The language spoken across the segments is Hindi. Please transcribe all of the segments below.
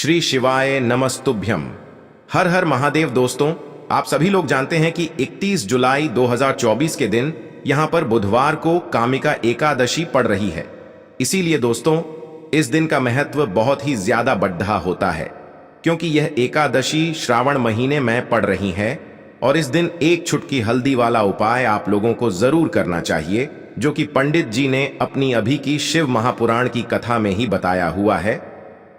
श्री शिवाय नमस्तुभ्यम। हर हर महादेव। दोस्तों, आप सभी लोग जानते हैं कि 31 जुलाई 2024 के दिन यहां पर बुधवार को कामिका एकादशी पड़ रही है। इसीलिए दोस्तों, इस दिन का महत्व बहुत ही ज्यादा बढ़ा होता है, क्योंकि यह एकादशी श्रावण महीने में पड़ रही है और इस दिन एक चुटकी हल्दी वाला उपाय आप लोगों को जरूर करना चाहिए, जो कि पंडित जी ने अपनी अभी की शिव महापुराण की कथा में ही बताया हुआ है।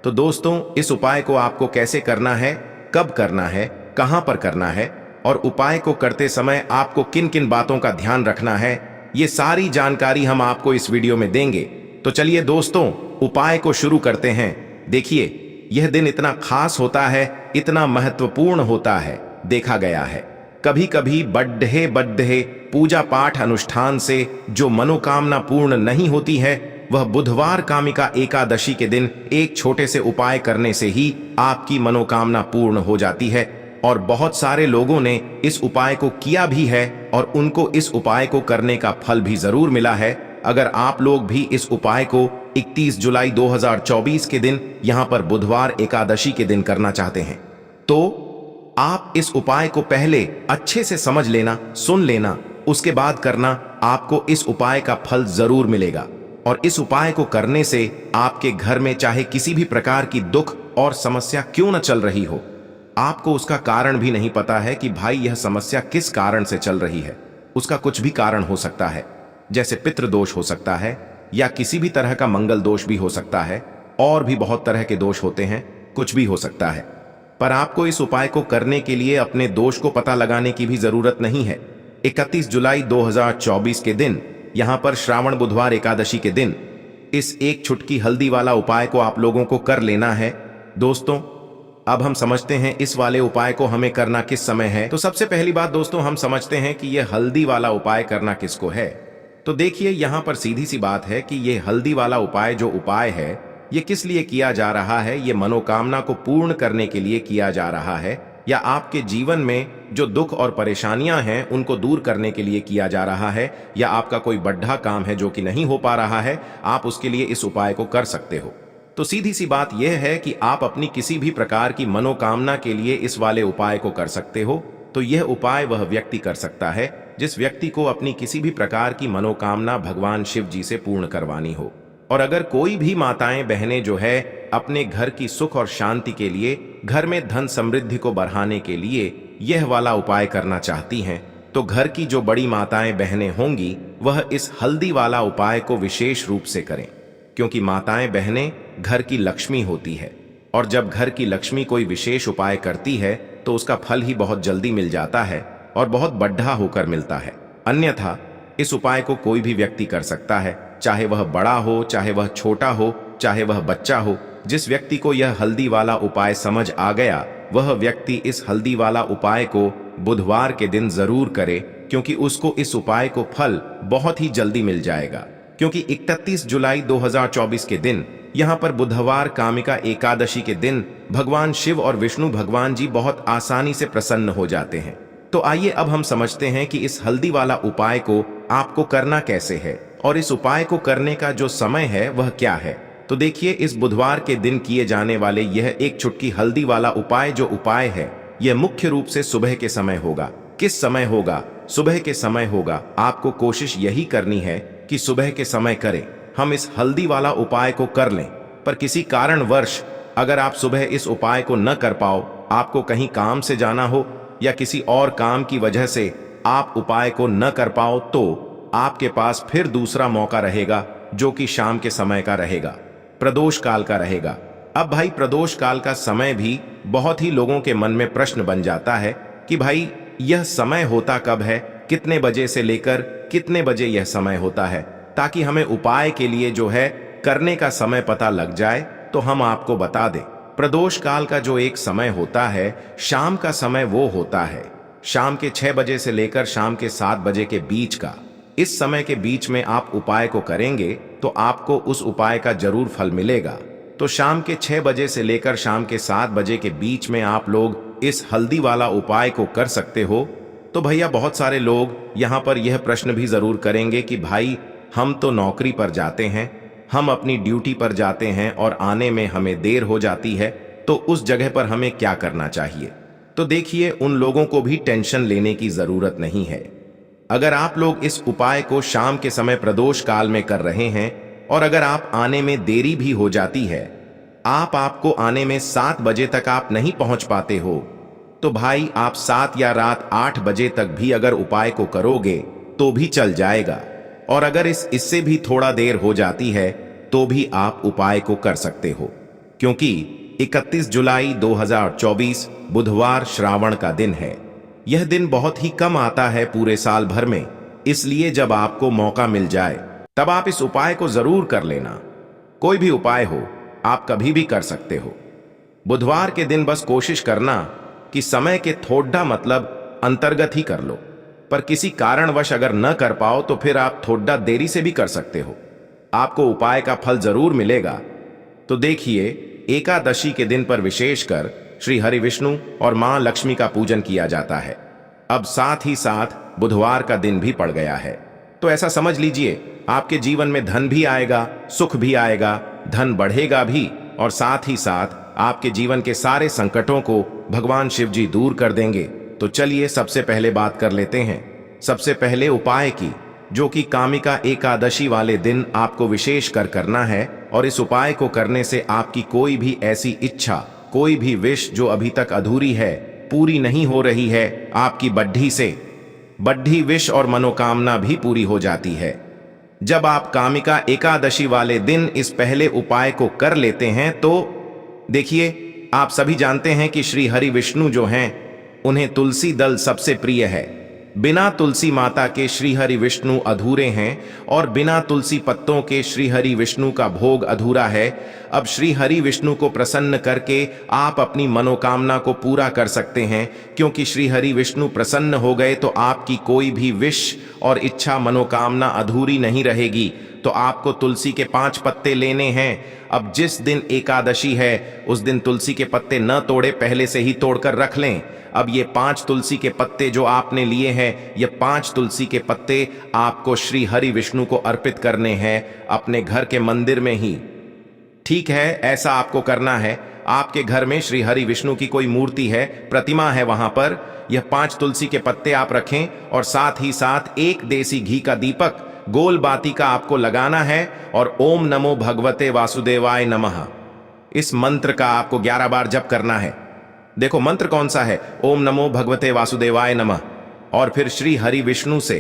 तो दोस्तों, इस उपाय को आपको कैसे करना है, कब करना है, कहां पर करना है और उपाय को करते समय आपको किन किन बातों का ध्यान रखना है, ये सारी जानकारी हम आपको इस वीडियो में देंगे। तो चलिए दोस्तों, उपाय को शुरू करते हैं। देखिए, यह दिन इतना खास होता है, इतना महत्वपूर्ण होता है। देखा गया है कभी कभी बड़े पूजा पाठ अनुष्ठान से जो मनोकामना पूर्ण नहीं होती है, वह बुधवार कामिका एकादशी के दिन एक छोटे से उपाय करने से ही आपकी मनोकामना पूर्ण हो जाती है। और बहुत सारे लोगों ने इस उपाय को किया भी है और उनको इस उपाय को करने का फल भी जरूर मिला है। अगर आप लोग भी इस उपाय को 31 जुलाई 2024 के दिन यहां पर बुधवार एकादशी के दिन करना चाहते हैं, तो आप इस उपाय को पहले अच्छे से समझ लेना, सुन लेना, उसके बाद करना। आपको इस उपाय का फल जरूर मिलेगा। और इस उपाय को करने से आपके घर में चाहे किसी भी प्रकार की दुख और समस्या क्यों न चल रही हो, आपको उसका कारण भी नहीं पता है कि भाई यह समस्या किस कारण से चल रही है। उसका कुछ भी कारण हो सकता है, जैसे पितृदोष हो सकता है या किसी भी तरह का मंगल दोष भी हो सकता है, और भी बहुत तरह के दोष होते हैं, कुछ भी हो सकता है। पर आपको इस उपाय को करने के लिए अपने दोष को पता लगाने की भी जरूरत नहीं है। 31 जुलाई 2024 के दिन यहां पर श्रावण बुधवार एकादशी के दिन इस एक चुटकी हल्दी वाला उपाय को आप लोगों को कर लेना है। दोस्तों, अब हम समझते हैं इस वाले उपाय को हमें करना किस समय है। तो सबसे पहली बात दोस्तों, हम समझते हैं कि यह हल्दी वाला उपाय करना किसको है। तो देखिए, यहां पर सीधी सी बात है कि यह हल्दी वाला उपाय जो उपाय है, यह किस लिए किया जा रहा है। यह मनोकामना को पूर्ण करने के लिए किया जा रहा है, या आपके जीवन में जो दुख और परेशानियां हैं उनको दूर करने के लिए किया जा रहा है, या आपका कोई बड़ा काम है जो कि नहीं हो पा रहा है, आप उसके लिए इस उपाय को कर सकते हो। तो सीधी सी बात यह है कि आप अपनी किसी भी प्रकार की मनोकामना के लिए इस वाले उपाय को कर सकते हो। तो यह उपाय वह व्यक्ति कर सकता है जिस व्यक्ति को अपनी किसी भी प्रकार की मनोकामना भगवान शिव जी से पूर्ण करवानी हो। और अगर कोई भी माताएं बहनें जो है अपने घर की सुख और शांति के लिए, घर में धन समृद्धि को बढ़ाने के लिए यह वाला उपाय करना चाहती हैं, तो घर की जो बड़ी माताएं बहनें होंगी वह इस हल्दी वाला उपाय को विशेष रूप से करें, क्योंकि माताएं बहनें घर की लक्ष्मी होती है। और जब घर की लक्ष्मी कोई विशेष उपाय करती है तो उसका फल ही बहुत जल्दी मिल जाता है और बहुत बढ़ा होकर मिलता है। अन्यथा इस उपाय को कोई भी व्यक्ति कर सकता है, चाहे वह बड़ा हो, चाहे वह छोटा हो, चाहे वह बच्चा हो। जिस व्यक्ति को यह हल्दी वाला उपाय समझ आ गया, वह व्यक्ति इस हल्दी वाला उपाय को बुधवार के दिन जरूर करे, क्योंकि उसको इस उपाय को फल बहुत ही जल्दी मिल जाएगा। क्योंकि 31 जुलाई 2024 के दिन यहां पर बुधवार कामिका एकादशी के दिन भगवान शिव और विष्णु भगवान जी बहुत आसानी से प्रसन्न हो जाते हैं। तो आइए अब हम समझते हैं कि इस हल्दी वाला उपाय को आपको करना कैसे है और इस उपाय को करने का जो समय है वह क्या है। तो देखिए, इस बुधवार के दिन किए जाने वाले यह एक चुटकी हल्दी वाला उपाय जो उपाय है, यह मुख्य रूप से सुबह के समय होगा। किस समय होगा? सुबह के समय होगा। आपको कोशिश यही करनी है कि सुबह के समय करें। हम इस हल्दी वाला उपाय को कर लें, पर किसी कारणवश अगर आप सुबह इस उपाय को न कर पाओ, आपको कहीं काम से जाना हो या किसी और काम की वजह से आप उपाय को न कर पाओ, तो आपके पास फिर दूसरा मौका रहेगा, जो कि शाम के समय का रहेगा, प्रदोष काल का रहेगा। अब भाई, प्रदोष काल का समय भी बहुत ही लोगों के मन में प्रश्न बन जाता है कि भाई यह समय होता कब है, कितने बजे से लेकर कितने बजे यह समय होता है, ताकि हमें उपाय के लिए जो है करने का समय पता लग जाए। तो हम आपको बता दें, प्रदोष काल का जो एक समय होता है, शाम का समय वो होता है शाम के 6 बजे से लेकर शाम के 7 बजे के बीच का। इस समय के बीच में आप उपाय को करेंगे तो आपको उस उपाय का जरूर फल मिलेगा। तो शाम के 6 बजे से लेकर शाम के 7 बजे के बीच में आप लोग इस हल्दी वाला उपाय को कर सकते हो। तो भैया, बहुत सारे लोग यहाँ पर यह प्रश्न भी जरूर करेंगे कि भाई, हम तो नौकरी पर जाते हैं, हम अपनी ड्यूटी पर जाते हैं और आने में हमें देर हो जाती है, तो उस जगह पर हमें क्या करना चाहिए? तो देखिए, उन लोगों को भी टेंशन लेने की जरूरत नहीं है। अगर आप लोग इस उपाय को शाम के समय प्रदोष काल में कर रहे हैं और अगर आप आने में देरी भी हो जाती है, आपको आने में 7 बजे तक आप नहीं पहुंच पाते हो, तो भाई आप 7 या रात 8 बजे तक भी अगर उपाय को करोगे तो भी चल जाएगा। और अगर इससे भी थोड़ा देर हो जाती है तो भी आप उपाय को कर सकते हो, क्योंकि 31 जुलाई 2024 बुधवार श्रावण का दिन है। यह दिन बहुत ही कम आता है पूरे साल भर में, इसलिए जब आपको मौका मिल जाए तब आप इस उपाय को जरूर कर लेना। कोई भी उपाय हो, आप कभी भी कर सकते हो। बुधवार के दिन बस कोशिश करना कि समय के थोड़ा मतलब अंतर्गत ही कर लो, पर किसी कारणवश अगर न कर पाओ तो फिर आप थोड़ा देरी से भी कर सकते हो, आपको उपाय का फल जरूर मिलेगा। तो देखिए, एकादशी के दिन पर विशेषकर श्री हरि विष्णु और मां लक्ष्मी का पूजन किया जाता है। अब साथ ही साथ बुधवार का दिन भी पड़ गया है, तो ऐसा समझ लीजिए आपके जीवन में धन भी आएगा, सुख भी आएगा, धन बढ़ेगा भी, और साथ ही साथ आपके जीवन के सारे संकटों को भगवान शिव जी दूर कर देंगे। तो चलिए सबसे पहले बात कर लेते हैं सबसे पहले उपाय की, जो कि कामिका एकादशी वाले दिन आपको विशेष कर करना है। और इस उपाय को करने से आपकी कोई भी ऐसी इच्छा, कोई भी विश जो अभी तक अधूरी है, पूरी नहीं हो रही है, आपकी बड्ढी विश और मनोकामना भी पूरी हो जाती है। जब आप कामिका एकादशी वाले दिन इस पहले उपाय को कर लेते हैं तो देखिए, आप सभी जानते हैं कि श्री हरि विष्णु जो हैं, उन्हें तुलसी दल सबसे प्रिय है। बिना तुलसी माता के श्री हरि विष्णु अधूरे हैं और बिना तुलसी पत्तों के श्री हरि विष्णु का भोग अधूरा है। अब श्री हरि विष्णु को प्रसन्न करके आप अपनी मनोकामना को पूरा कर सकते हैं, क्योंकि श्री हरि विष्णु प्रसन्न हो गए तो आपकी कोई भी विश और इच्छा, मनोकामना अधूरी नहीं रहेगी। तो आपको तुलसी के 5 पत्ते लेने हैं। अब जिस दिन एकादशी है उस दिन तुलसी के पत्ते न तोड़े, पहले से ही तोड़कर रख लें। अब ये 5 तुलसी के पत्ते जो आपने लिए हैं, ये 5 तुलसी के पत्ते आपको श्री हरि विष्णु को अर्पित करने हैं अपने घर के मंदिर में ही। ठीक है, ऐसा आपको करना है। आपके घर में श्री हरि विष्णु की कोई मूर्ति है, प्रतिमा है, वहां पर यह 5 तुलसी के पत्ते आप रखें और साथ ही साथ 1 देसी घी का दीपक गोल बाती का आपको लगाना है और ओम नमो भगवते वासुदेवाय नमः इस मंत्र का आपको 11 बार जप करना है। देखो मंत्र कौन सा है, ओम नमो भगवते वासुदेवाय नमः। और फिर श्री हरि विष्णु से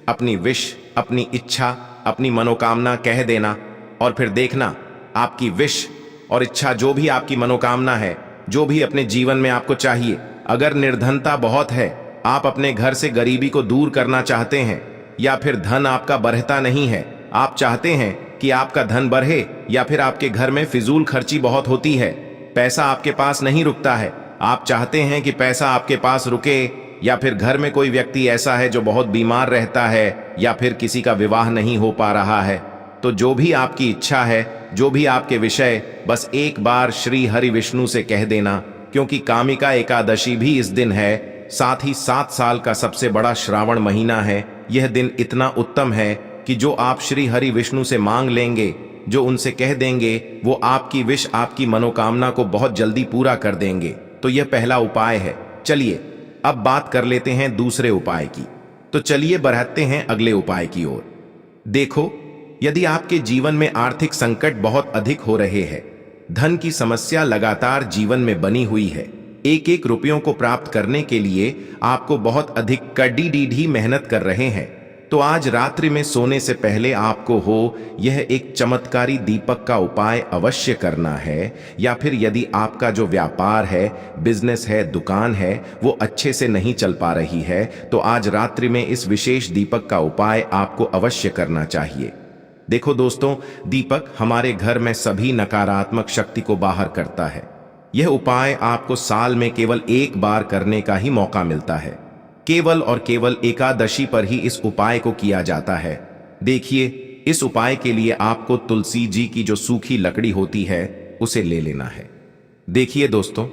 अपनी विश, अपनी इच्छा, अपनी मनोकामना कह देना और फिर देखना आपकी विश और इच्छा, जो भी आपकी मनोकामना है, जो भी अपने जीवन में आपको चाहिए। अगर निर्धनता बहुत है, आप अपने घर से गरीबी को दूर करना चाहते हैं, या फिर धन आपका बढ़ता नहीं है, आप चाहते हैं कि आपका धन बढ़े, या फिर आपके घर में फिजूल खर्ची बहुत होती है, पैसा आपके पास नहीं रुकता है, आप चाहते हैं कि पैसा आपके पास रुके, या फिर घर में कोई व्यक्ति ऐसा है जो बहुत बीमार रहता है, या फिर किसी का विवाह नहीं हो पा रहा है, तो जो भी आपकी इच्छा है, जो भी आपके विषय, बस एक बार श्री हरि विष्णु से कह देना। क्योंकि कामिका एकादशी भी इस दिन है, साथ ही 7 साल का सबसे बड़ा श्रावण महीना है। यह दिन इतना उत्तम है कि जो आप श्री हरि विष्णु से मांग लेंगे, जो उनसे कह देंगे, वो आपकी विश, आपकी मनोकामना को बहुत जल्दी पूरा कर देंगे। तो यह पहला उपाय है। चलिए अब बात कर लेते हैं दूसरे उपाय की। तो चलिए बढ़ते हैं अगले उपाय की ओर। देखो, यदि आपके जीवन में आर्थिक संकट बहुत अधिक हो रहे हैं, धन की समस्या लगातार जीवन में बनी हुई है, एक रुपयों को प्राप्त करने के लिए आपको बहुत अधिक कड़ी मेहनत कर रहे हैं, तो आज रात्रि में सोने से पहले आपको यह एक चमत्कारी दीपक का उपाय अवश्य करना है। या फिर यदि आपका जो व्यापार है, बिजनेस है, दुकान है, वो अच्छे से नहीं चल पा रही है, तो आज रात्रि में इस विशेष दीपक का उपाय आपको अवश्य करना चाहिए। देखो दोस्तों, दीपक हमारे घर में सभी नकारात्मक शक्ति को बाहर करता है। यह उपाय आपको साल में केवल 1 बार करने का ही मौका मिलता है। केवल और केवल एकादशी पर ही इस उपाय को किया जाता है। देखिए, इस उपाय के लिए आपको तुलसी जी की जो सूखी लकड़ी होती है उसे ले लेना है। देखिए दोस्तों,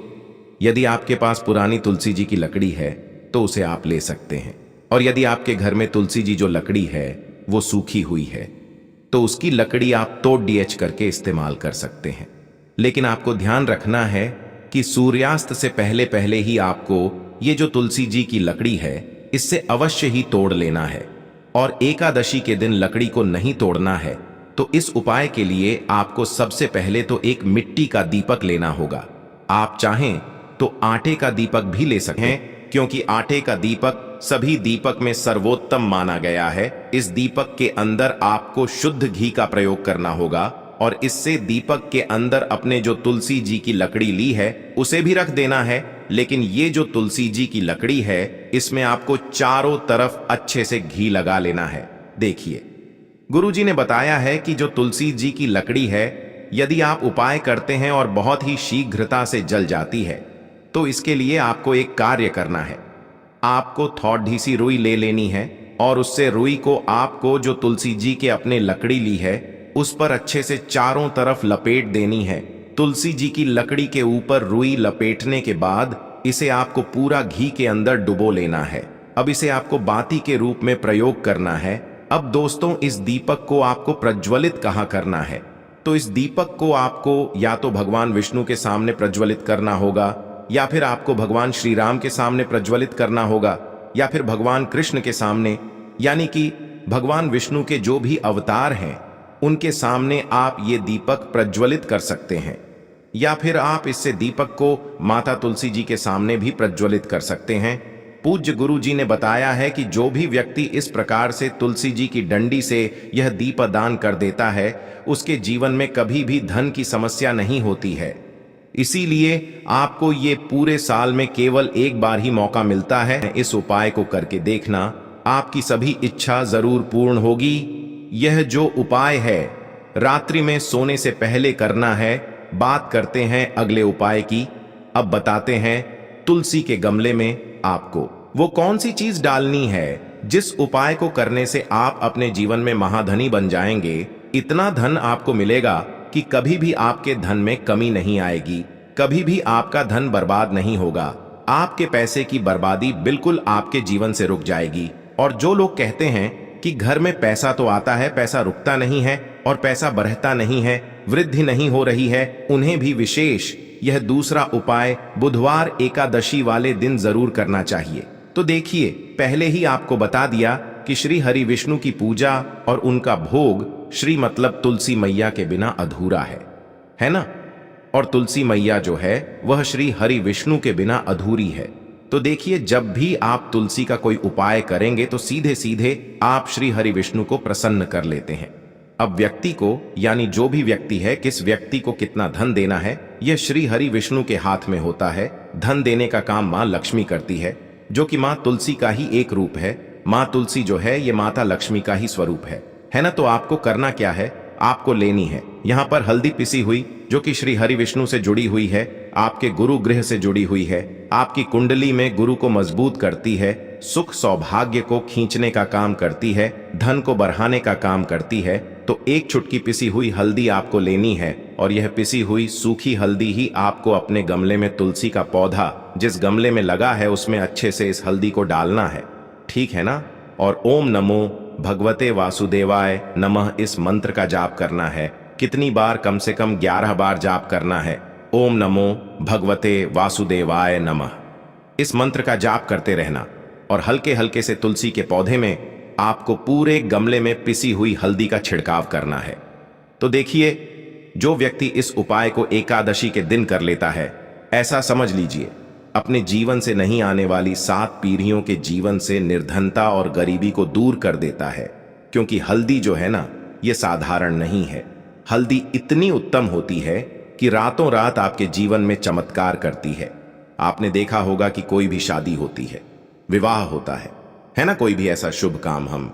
यदि आपके पास पुरानी तुलसी जी की लकड़ी है तो उसे आप ले सकते हैं, और यदि आपके घर में तुलसी जी जो लकड़ी है वो सूखी हुई है तो उसकी लकड़ी आप तोड़ डीएच करके इस्तेमाल कर सकते हैं। लेकिन आपको ध्यान रखना है कि सूर्यास्त से पहले पहले ही आपको ये जो तुलसी जी की लकड़ी है इससे अवश्य ही तोड़ लेना है, और एकादशी के दिन लकड़ी को नहीं तोड़ना है। तो इस उपाय के लिए आपको सबसे पहले तो एक मिट्टी का दीपक लेना होगा। आप चाहें तो आटे का दीपक भी ले सकते हैं, क्योंकि आटे का दीपक सभी दीपक में सर्वोत्तम माना गया है। इस दीपक के अंदर आपको शुद्ध घी का प्रयोग करना होगा, और इससे दीपक के अंदर अपने जो तुलसी जी की लकड़ी ली है उसे भी रख देना है। लेकिन ये जो तुलसी जी की लकड़ी है इसमें आपको चारों तरफ अच्छे से घी लगा लेना है। देखिए, गुरुजी ने बताया है कि जो तुलसी जी की लकड़ी है यदि आप उपाय करते हैं और बहुत ही शीघ्रता से जल जाती है, तो इसके लिए आपको एक कार्य करना है। आपको थोड़ी सी रुई ले लेनी है, और उससे रुई को आपको जो तुलसी जी के अपने लकड़ी ली है उस पर अच्छे से चारों तरफ लपेट देनी है। तुलसी जी की लकड़ी के ऊपर रुई लपेटने के बाद इसे आपको पूरा घी के अंदर डुबो लेना है। अब इसे आपको बाती के रूप में प्रयोग करना है। अब दोस्तों, इस दीपक को आपको प्रज्वलित कहाँ करना है? तो इस दीपक को आपको या तो भगवान विष्णु के सामने प्रज्वलित करना होगा, या फिर आपको भगवान श्री राम के सामने प्रज्वलित करना होगा, या फिर भगवान कृष्ण के सामने, यानी कि भगवान विष्णु के जो भी अवतार हैं उनके सामने आप ये दीपक प्रज्वलित कर सकते हैं। या फिर आप इससे दीपक को माता तुलसी जी के सामने भी प्रज्वलित कर सकते हैं। पूज्य गुरु जी ने बताया है कि जो भी व्यक्ति इस प्रकार से तुलसी जी की डंडी से यह दीपदान कर देता है उसके जीवन में कभी भी धन की समस्या नहीं होती है। इसीलिए आपको ये पूरे साल में केवल एक बार ही मौका मिलता है। इस उपाय को करके देखना, आपकी सभी इच्छा जरूर पूर्ण होगी। यह जो उपाय है रात्रि में सोने से पहले करना है। बात करते हैं अगले उपाय की। अब बताते हैं तुलसी के गमले में आपको वो कौन सी चीज डालनी है जिस उपाय को करने से आप अपने जीवन में महाधनी बन जाएंगे। इतना धन आपको मिलेगा कि कभी भी आपके धन में कमी नहीं आएगी, कभी भी आपका धन बर्बाद नहीं होगा। आपके पैसे की बर्बादी बिल्कुल आपके जीवन से रुक जाएगी। और जो लोग कहते हैं कि घर में पैसा तो आता है, पैसा रुकता नहीं है और पैसा बढ़ता नहीं है, वृद्धि नहीं हो रही है, उन्हें भी विशेष यह दूसरा उपाय बुधवार एकादशी वाले दिन जरूर करना चाहिए। तो देखिए, पहले ही आपको बता दिया कि श्री हरि विष्णु की पूजा और उनका भोग श्री मतलब तुलसी मैया के बिना अधूरा है ना। और तुलसी मैया जो है वह श्री हरि विष्णु के बिना अधूरी है। तो देखिए, जब भी आप तुलसी का कोई उपाय करेंगे तो सीधे सीधे आप श्री हरि विष्णु को प्रसन्न कर लेते हैं। अब व्यक्ति को, यानी जो भी व्यक्ति है, किस व्यक्ति को कितना धन देना है यह श्री हरि विष्णु के हाथ में होता है। धन देने का काम माँ लक्ष्मी करती है, जो कि माँ तुलसी का ही एक रूप है। माँ तुलसी जो है ये माता लक्ष्मी का ही स्वरूप है ना। तो आपको करना क्या है, आपको लेनी है यहाँ पर हल्दी पिसी हुई, जो कि श्री हरि विष्णु से जुड़ी हुई है, आपके गुरु गृह से जुड़ी हुई है, आपकी कुंडली में गुरु को मजबूत करती है, सुख सौभाग्य को खींचने का काम करती है, धन को बढ़ाने का काम करती है। तो एक चुटकी पिसी हुई हल्दी आपको लेनी है, और यह पिसी हुई सूखी हल्दी ही आपको अपने गमले में तुलसी का पौधा जिस गमले में लगा है उसमें अच्छे से इस हल्दी को डालना है, ठीक है ना। और ओम नमो भगवते वासुदेवाय नमः इस मंत्र का जाप करना है। कितनी बार? कम से कम 11 बार जाप करना है। ओम नमो भगवते वासुदेवाय नमः इस मंत्र का जाप करते रहना, और हल्के हल्के से तुलसी के पौधे में आपको पूरे गमले में पिसी हुई हल्दी का छिड़काव करना है। तो देखिए, जो व्यक्ति इस उपाय को एकादशी के दिन कर लेता है, ऐसा समझ लीजिए अपने जीवन से नहीं आने वाली 7 पीढ़ियों के जीवन से निर्धनता और गरीबी को दूर कर देता है। क्योंकि हल्दी जो है ना, ये साधारण नहीं है। हल्दी इतनी उत्तम होती है कि रातों रात आपके जीवन में चमत्कार करती है। आपने देखा होगा कि कोई भी शादी होती है, विवाह होता है ना, कोई भी ऐसा शुभ काम हम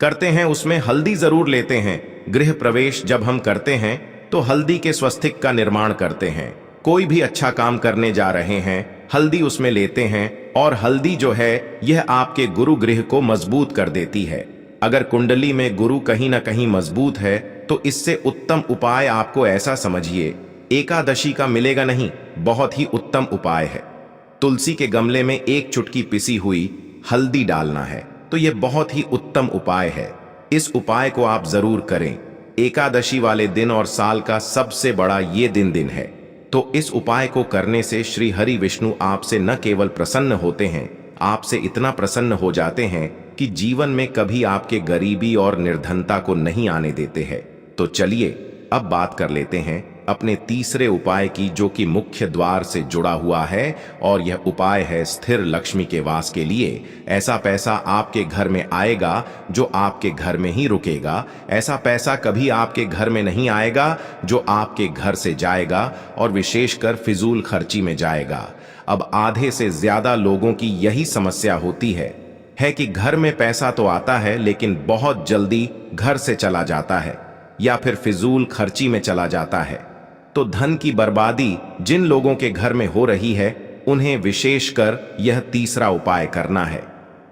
करते हैं उसमें हल्दी जरूर लेते हैं। गृह प्रवेश जब हम करते हैं तो हल्दी के स्वस्तिक का निर्माण करते हैं। कोई भी अच्छा काम करने जा रहे हैं, हल्दी उसमें लेते हैं, और हल्दी जो है यह आपके गुरु गृह को मजबूत कर देती है। अगर कुंडली में गुरु कहीं ना कहीं मजबूत है तो इससे उत्तम उपाय आपको ऐसा समझिए एकादशी का मिलेगा नहीं, बहुत ही उत्तम उपाय है। तुलसी के गमले में एक चुटकी पिसी हुई हल्दी डालना है, तो यह बहुत ही उत्तम उपाय है। इस उपाय को आप जरूर करें। एकादशी वाले दिन और साल का सबसे बड़ा ये दिन है। तो इस उपाय को करने से श्री हरि विष्णु आपसे न केवल प्रसन्न होते हैं, आपसे इतना प्रसन्न हो जाते हैं कि जीवन में कभी आपके गरीबी और निर्धनता को नहीं आने देते हैं। तो चलिए अब बात कर लेते हैं अपने तीसरे उपाय की, जो कि मुख्य द्वार से जुड़ा हुआ है, और यह उपाय है स्थिर लक्ष्मी के वास के लिए। ऐसा पैसा आपके घर में आएगा जो आपके घर में ही रुकेगा। ऐसा पैसा कभी आपके घर में नहीं आएगा जो आपके घर से जाएगा और विशेषकर फिजूल खर्ची में जाएगा। अब आधे से ज्यादा लोगों की यही समस्या होती है कि घर में पैसा तो आता है लेकिन बहुत जल्दी घर से चला जाता है या फिर फिजूल खर्ची में चला जाता है। तो धन की बर्बादी जिन लोगों के घर में हो रही है उन्हें विशेषकर यह तीसरा उपाय करना है,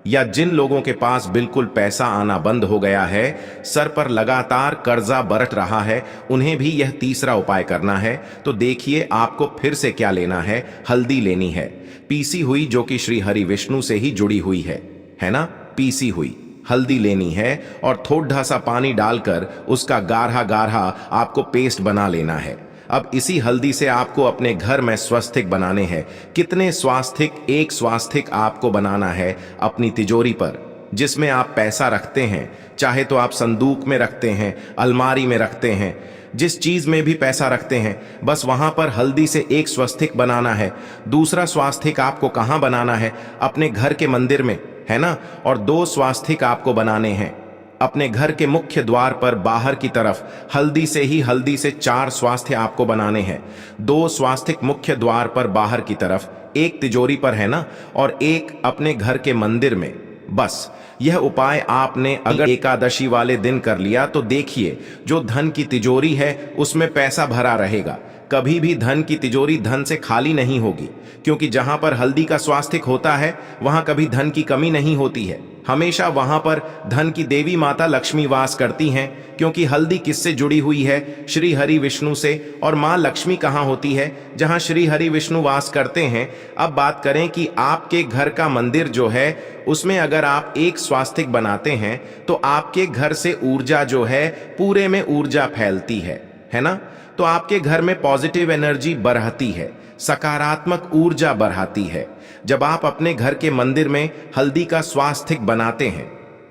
या जिन लोगों के पास बिल्कुल पैसा आना बंद हो गया है, सर पर लगातार कर्जा बरत रहा है, उन्हें भी यह तीसरा उपाय करना है। तो देखिए आपको फिर से क्या लेना है। हल्दी लेनी है, पीसी हुई, जो कि श्री हरि विष्णु से ही जुड़ी हुई है ना। पीसी हुई हल्दी लेनी है और थोड़ा सा पानी डालकर उसका गाढ़ा गाढ़ा आपको पेस्ट बना लेना है। अब इसी हल्दी से आपको अपने घर में स्वास्तिक बनाने हैं। कितने स्वास्तिक? एक स्वास्तिक आपको बनाना है अपनी तिजोरी पर, जिसमें आप पैसा रखते हैं। चाहे तो आप संदूक में रखते हैं, अलमारी में रखते हैं, जिस चीज में भी पैसा रखते हैं, बस वहां पर हल्दी से एक स्वास्तिक बनाना है। दूसरा स्वास्तिक आपको कहां बनाना है? अपने घर के मंदिर में, है ना। और 2 स्वास्तिक आपको बनाने हैं अपने घर के मुख्य द्वार पर बाहर की तरफ। हल्दी से 4 स्वास्तिक आपको बनाने हैं। 2 स्वास्तिक मुख्य द्वार पर बाहर की तरफ, एक तिजोरी पर, है ना, और एक अपने घर के मंदिर में। बस यह उपाय आपने अगर एकादशी वाले दिन कर लिया तो देखिए जो धन की तिजोरी है उसमें पैसा भरा रहेगा। कभी भी धन की तिजोरी धन से खाली नहीं होगी, क्योंकि जहां पर हल्दी का स्वास्तिक होता है वहां कभी धन की कमी नहीं होती है। हमेशा वहां पर धन की देवी माता लक्ष्मी वास करती हैं, क्योंकि हल्दी किससे जुड़ी हुई है? श्री हरि विष्णु से। और मां लक्ष्मी कहां होती है? जहां श्री हरि विष्णु वास करते हैं। अब बात करें कि आपके घर का मंदिर जो है उसमें अगर आप एक स्वास्तिक बनाते हैं तो आपके घर से ऊर्जा जो है पूरे में ऊर्जा फैलती है ना। तो आपके घर में पॉजिटिव एनर्जी बढ़ती है, सकारात्मक ऊर्जा बढ़ाती है। जब आप अपने घर के मंदिर में हल्दी का स्वास्तिक बनाते हैं,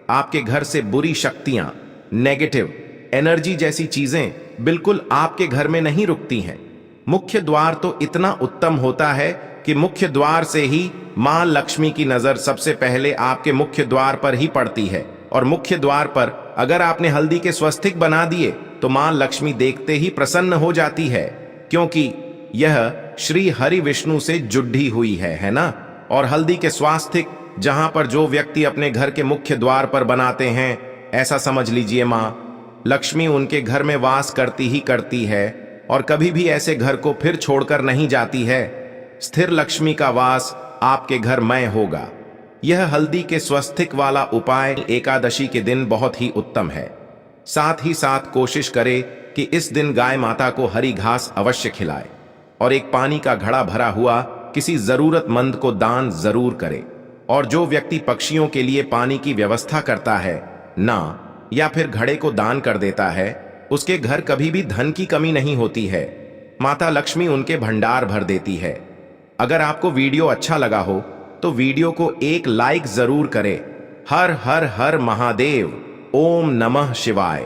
आपके घर से बुरी शक्तियां, नेगेटिव एनर्जी जैसी चीजें बिल्कुल आपके घर में नहीं रुकती हैं। मुख्य द्वार तो इतना उत्तम होता है कि मुख्य द्वार से ही मां लक्ष्मी की नजर सबसे पहले आपके मुख्य द्वार पर ही पड़ती है। और मुख्य द्वार पर अगर आपने हल्दी के स्वास्तिक बना दिए तो मां लक्ष्मी देखते ही प्रसन्न हो जाती है, क्योंकि यह श्री हरि विष्णु से जुड़ी हुई है ना। और हल्दी के स्वास्तिक जहां पर जो व्यक्ति अपने घर के मुख्य द्वार पर बनाते हैं, ऐसा समझ लीजिए मां लक्ष्मी उनके घर में वास करती ही करती है और कभी भी ऐसे घर को फिर छोड़कर नहीं जाती है। स्थिर लक्ष्मी का वास आपके घर में होगा। यह हल्दी के स्वास्तिक वाला उपाय एकादशी के दिन बहुत ही उत्तम है। साथ ही साथ कोशिश करें कि इस दिन गाय माता को हरी घास अवश्य खिलाए और एक पानी का घड़ा भरा हुआ किसी जरूरतमंद को दान जरूर करे। और जो व्यक्ति पक्षियों के लिए पानी की व्यवस्था करता है ना, या फिर घड़े को दान कर देता है, उसके घर कभी भी धन की कमी नहीं होती है। माता लक्ष्मी उनके भंडार भर देती है। अगर आपको वीडियो अच्छा लगा हो तो वीडियो को एक लाइक जरूर करें। हर हर हर महादेव। ओम नमः शिवाय।